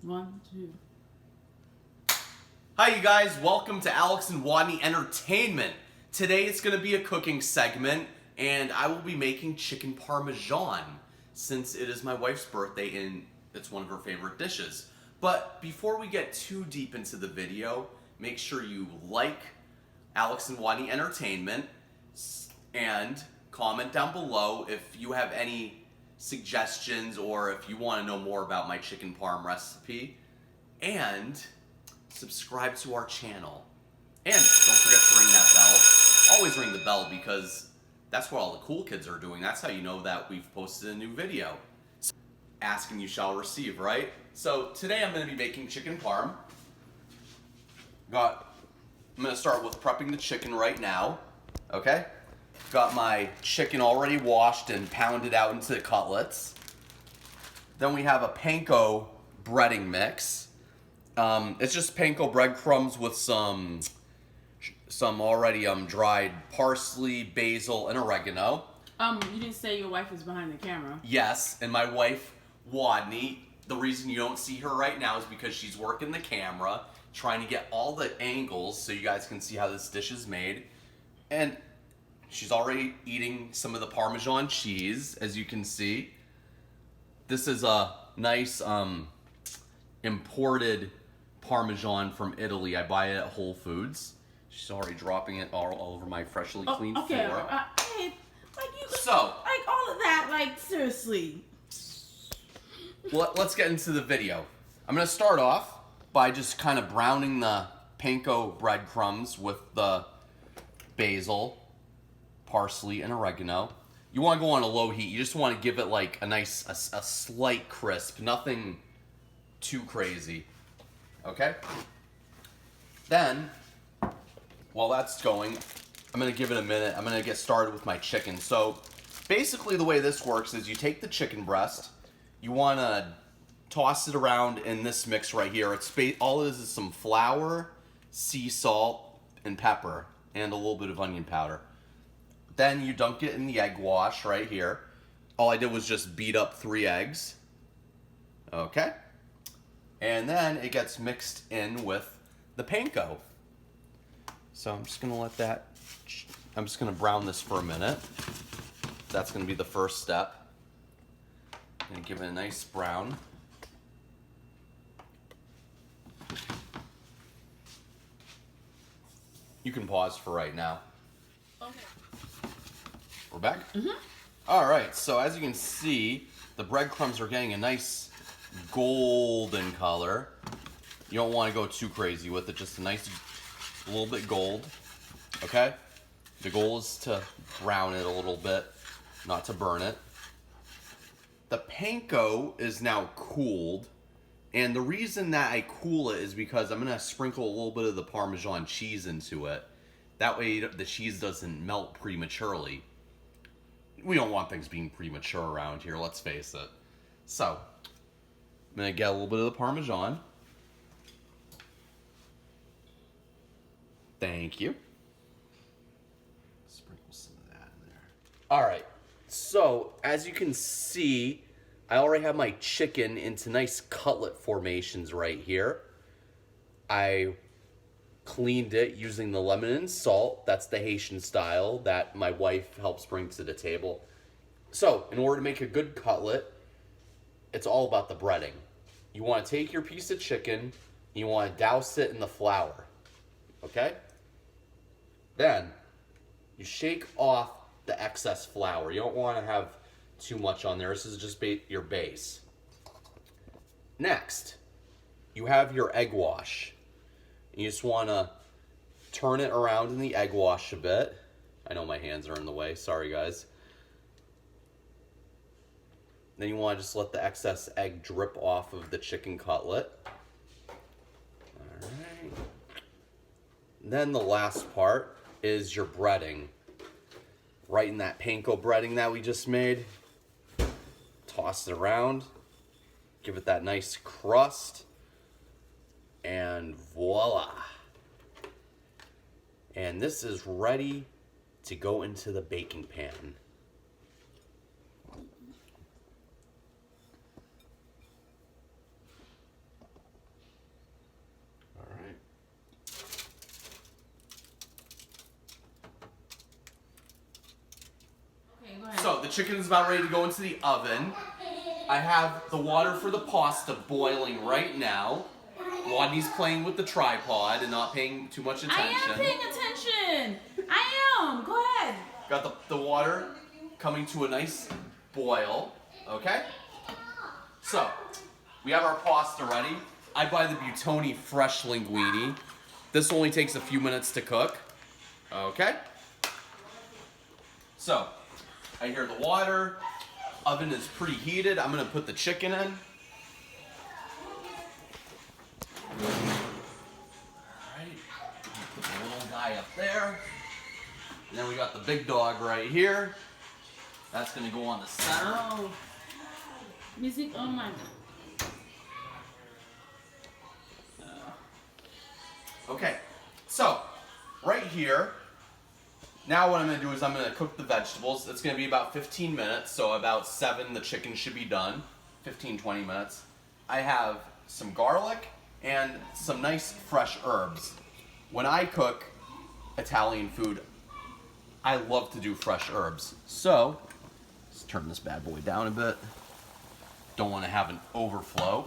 1, 2. Hi you guys, welcome to Alex and Wadney Entertainment. Today it's going to be a cooking segment and I will be making chicken parmesan since it is my wife's birthday and it's one of her favorite dishes. But before we get too deep into the video, make sure you like Alex and Wadney Entertainment and comment down below if you have any suggestions or if you want to know more about my chicken parm recipe, and subscribe to our channel. And don't forget to ring that bell. Always ring the bell because that's what all the cool kids are doing. That's how you know that we've posted a new video. So, ask and you shall receive, right? So today I'm going to be making chicken parm. I'm going to start with prepping the chicken right now. Okay? Got my chicken already washed and pounded out into cutlets. Then we have a panko breading mix. It's just panko breadcrumbs with some already dried parsley, basil, and oregano. You didn't say your wife is behind the camera. Yes, and my wife, Wadney, the reason you don't see her right now is because she's working the camera, trying to get all the angles so you guys can see how this dish is made. And she's already eating some of the Parmesan cheese, as you can see. This is a nice imported Parmesan from Italy. I buy it at Whole Foods. She's already dropping it all over my freshly cleaned floor. Hey, So, all of that, seriously. Well, let's get into the video. I'm going to start off by just kind of browning the panko breadcrumbs with the basil, parsley, and oregano. You want to go on a low heat. You just want to give it like a slight crisp. Nothing too crazy. Okay? Then, while that's going, I'm going to give it a minute. I'm going to get started with my chicken. So, basically the way this works is you take the chicken breast. You want to toss it around in this mix right here. All it is some flour, sea salt, and pepper, and a little bit of onion powder. Then you dunk it in the egg wash right here. All I did was just beat up 3 eggs. Okay? And then it gets mixed in with the panko. So I'm just going to brown this for a minute. That's going to be the first step. I'm going to give it a nice brown. You can pause for right now. Okay. We're back? Mm-hmm. All right, so as you can see, the breadcrumbs are getting a nice golden color. You don't want to go too crazy with it, just a nice little bit gold, okay? The goal is to brown it a little bit, not to burn it. The panko is now cooled, and the reason that I cool it is because I'm going to sprinkle a little bit of the Parmesan cheese into it. That way the cheese doesn't melt prematurely. We don't want things being premature around here, let's face it. So, I'm going to get a little bit of the Parmesan. Thank you. Sprinkle some of that in there. Alright, so as you can see, I already have my chicken into nice cutlet formations right here. I cleaned it using the lemon and salt. That's the Haitian style that my wife helps bring to the table. So, in order to make a good cutlet, it's all about the breading. You want to take your piece of chicken, and you want to douse it in the flour. Okay? Then, you shake off the excess flour. You don't want to have too much on there. This is just your base. Next, you have your egg wash. You just want to turn it around in the egg wash a bit. I know my hands are in the way. Sorry, guys. Then you want to just let the excess egg drip off of the chicken cutlet. All right. Then the last part is your breading. Right in that panko breading that we just made. Toss it around. Give it that nice crust. And voila. And this is ready to go into the baking pan. the chicken is about ready to go into the oven. I have the water for the pasta boiling right now. Wadney's playing with the tripod and not paying too much attention. I am paying attention. I am. Go ahead. Got the water coming to a nice boil. Okay? So, we have our pasta ready. I buy the Buitoni fresh linguine. This only takes a few minutes to cook. Okay? So, I hear the water. Oven is preheated. I'm going to put the chicken in. Alright. Put the little guy up there. And then we got the big dog right here. That's going to go on the center. Oh. Music. Oh my God. Okay. So, right here. Now what I'm going to do is I'm going to cook the vegetables. It's going to be about 15 minutes. So about 7 the chicken should be done. 15, 20 minutes. I have some garlic and some nice fresh herbs. When I cook Italian food, I love to do fresh herbs. So, let's turn this bad boy down a bit. Don't want to have an overflow.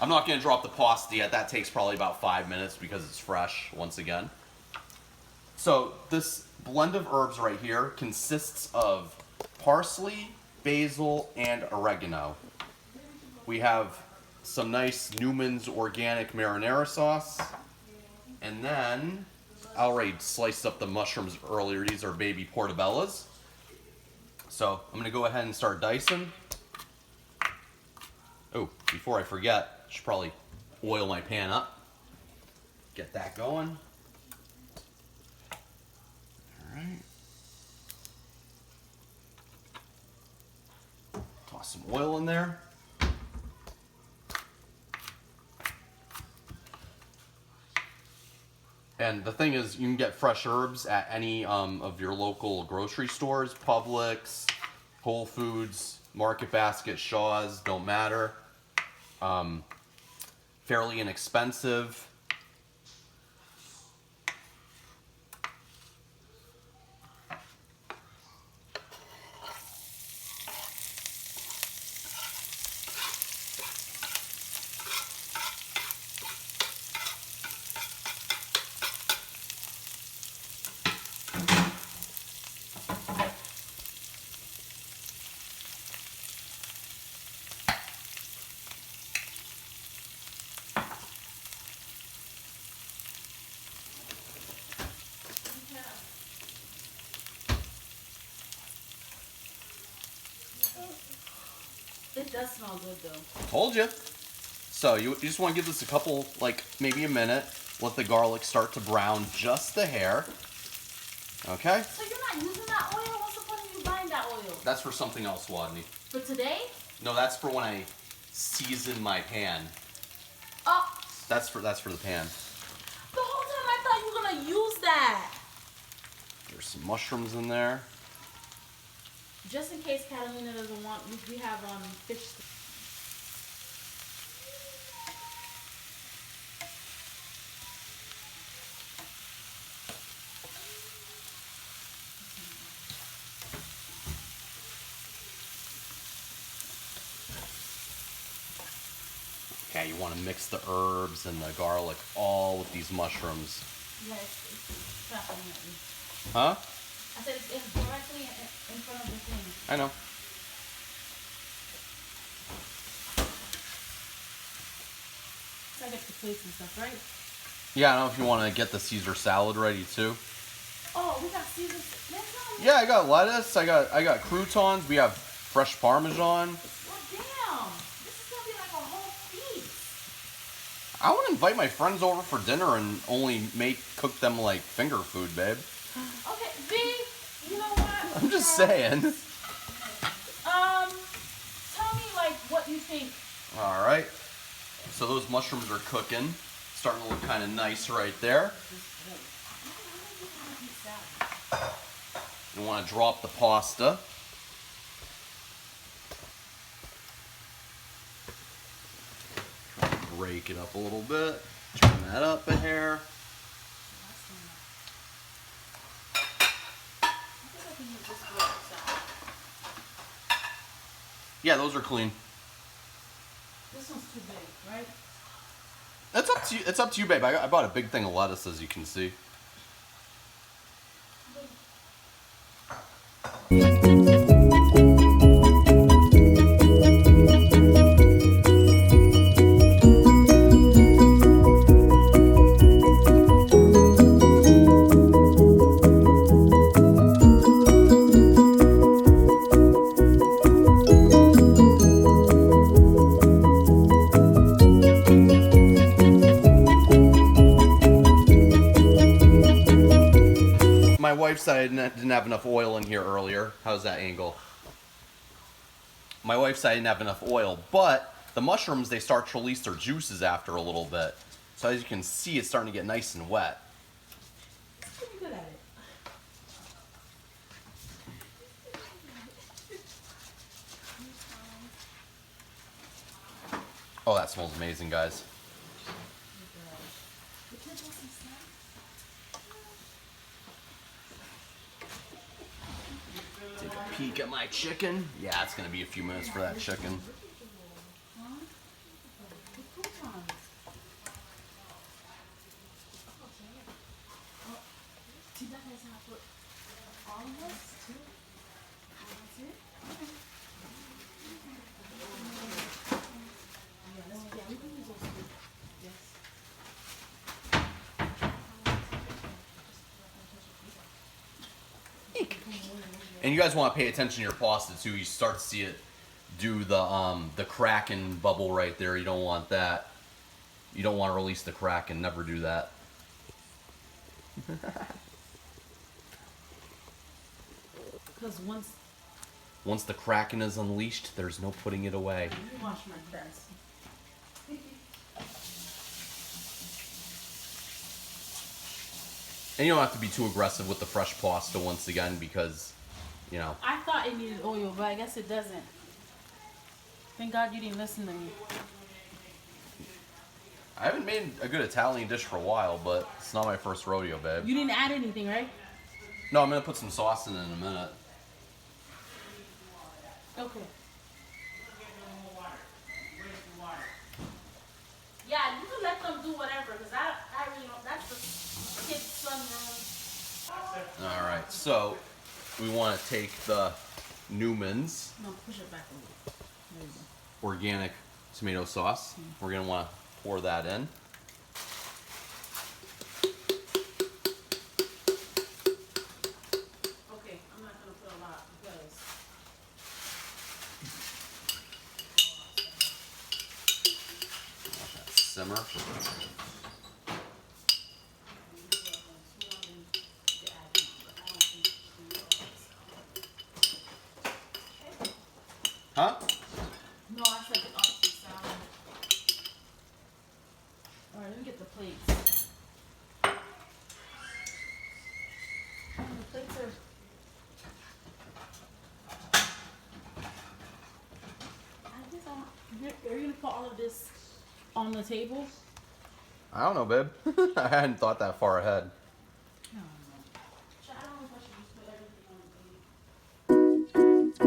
I'm not going to drop the pasta yet. That takes probably about 5 minutes because it's fresh, once again. So, this blend of herbs right here consists of parsley, basil, and oregano. We have some nice Newman's organic marinara sauce. And then, I already sliced up the mushrooms earlier. These are baby portobellas. So, I'm going to go ahead and start dicing. Oh, before I forget, I should probably oil my pan up. Get that going. Alright. Toss some oil in there. And the thing is, you can get fresh herbs at any of your local grocery stores, Publix, Whole Foods, Market Basket, Shaw's, don't matter. Fairly inexpensive. It does smell good though. Told you. So you just want to give this a couple, like maybe a minute. Let the garlic start to brown just a hair. Okay? So you're not using that oil? What's the point of you buying that oil? That's for something else, Wadney. For today? No, that's for when I season my pan. Oh. That's for the pan. The whole time I thought you were gonna use that. There's some mushrooms in there. Just in case Catalina doesn't want, we have fish. Okay, you want to mix the herbs and the garlic all with these mushrooms. Yeah, it's definitely. Huh? I said it's directly in front of the thing. I know. So I get the plates and stuff, right? Yeah, I don't know if you want to get the Caesar salad ready too. Oh, we got Caesar. Yeah, I got lettuce. I got croutons. We have fresh Parmesan. Well, damn. This is gonna be like a whole feast. I want to invite my friends over for dinner and only cook them like finger food, babe. Okay, V, you know what? I'm just saying. Tell me like what you think. All right. So those mushrooms are cooking. Starting to look kind of nice right there. You want to drop the pasta. Break it up a little bit. Turn that up a hair. Yeah, those are clean. This one's too big, right? It's up to you. It's up to you, babe. I bought a big thing of lettuce, as you can see. My wife said I didn't have enough oil in here earlier. How's that angle? My wife said I didn't have enough oil, but the mushrooms, they start to release their juices after a little bit. So as you can see, it's starting to get nice and wet. Pretty good at it. Oh, that smells amazing, guys. Take a peek at my chicken. Yeah, it's gonna be a few minutes for that chicken. And you guys want to pay attention to your pasta too. You start to see it do the cracking bubble right there. You don't want that. You don't want to release the crack, and never do that. Because once the kraken is unleashed, there's no putting it away. Let me wash my dress. And you don't have to be too aggressive with the fresh pasta once again, because, you know. I thought it needed oil, but I guess it doesn't. Thank God you didn't listen to me. I haven't made a good Italian dish for a while, but it's not my first rodeo, babe. You didn't add anything, right? No, I'm going to put some sauce in a minute. Okay. Yeah, you can let them do whatever, because I really don't, that's the kids' sunroom. Alright, so we want to take the Newman's No, push it back a little. There you go. organic tomato sauce. We're going to want to pour that in. Okay, I'm not going to put a lot because Let that simmer. Huh? no, I said the opposite salad. All right, let me get the plates. The plates are. I guess are you gonna put all of this on the table? I don't know, babe. I hadn't thought that far ahead. I don't know. I don't know if I should just put everything on the plate.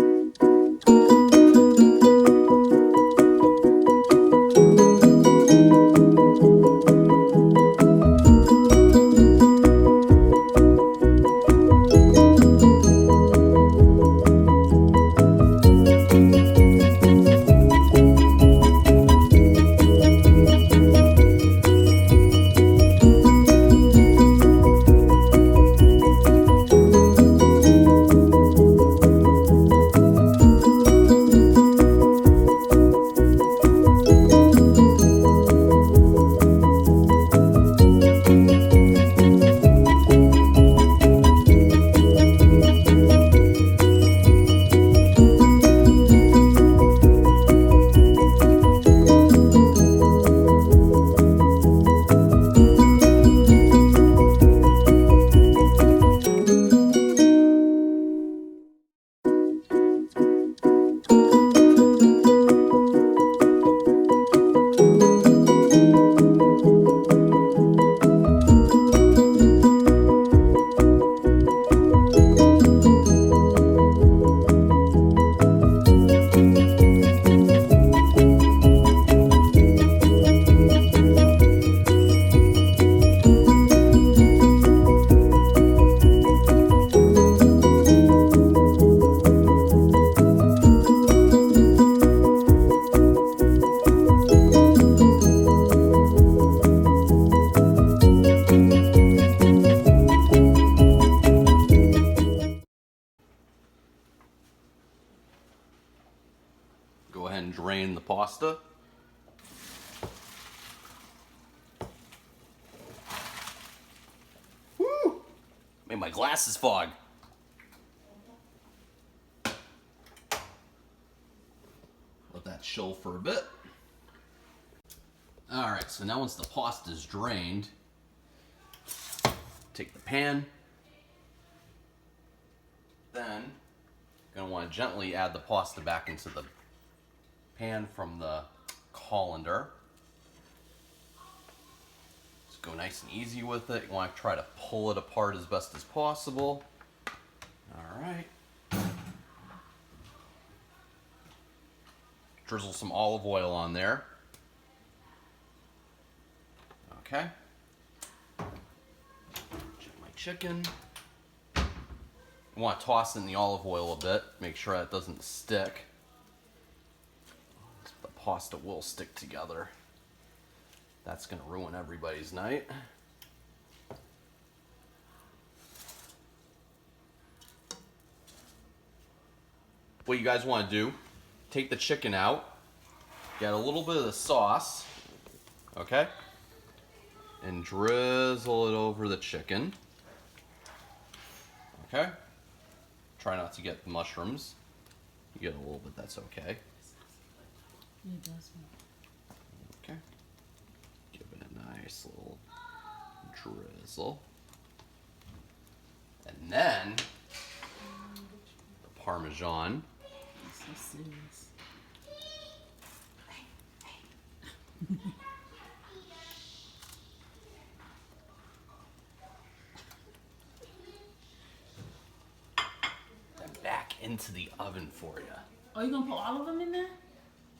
pasta. Woo! Made my glasses fog. Let that chill for a bit. Alright, so now once the pasta is drained, take the pan. Then, you're going to want to gently add the pasta back into the pan from the colander. Just go nice and easy with it. You want to try to pull it apart as best as possible. Alright. Drizzle some olive oil on there. Okay. Check my chicken. I want to toss in the olive oil a bit, make sure that doesn't stick. The pasta will stick together. That's going to ruin everybody's night. What you guys want to do, take the chicken out, get a little bit of the sauce, okay? And drizzle it over the chicken. Okay? Try not to get the mushrooms. You get a little bit, that's okay. It does. Okay. Give it a nice little drizzle. And then the Parmesan. It's so serious. Back into the oven for you. Are you gonna put all of them in there?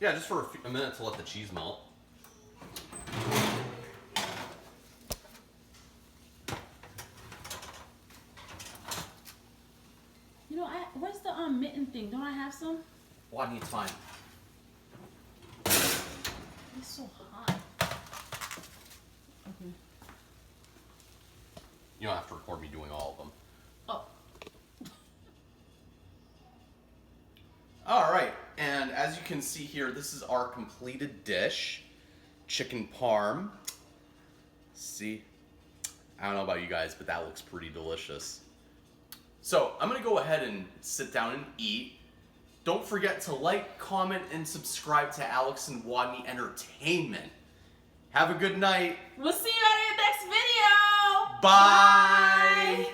Yeah, just for a minute to let the cheese melt. You know, where's the mitten thing? Don't I have some? Wadney, it's fine. It's so hot. Okay. You don't have to record me doing all of them. Oh. All right, and as you can see here, this is our completed dish. Chicken parm. See? I don't know about you guys, but that looks pretty delicious. So, I'm gonna go ahead and sit down and eat. Don't forget to like, comment, and subscribe to Alex and Wadney Entertainment. Have a good night. We'll see you at the next video. Bye.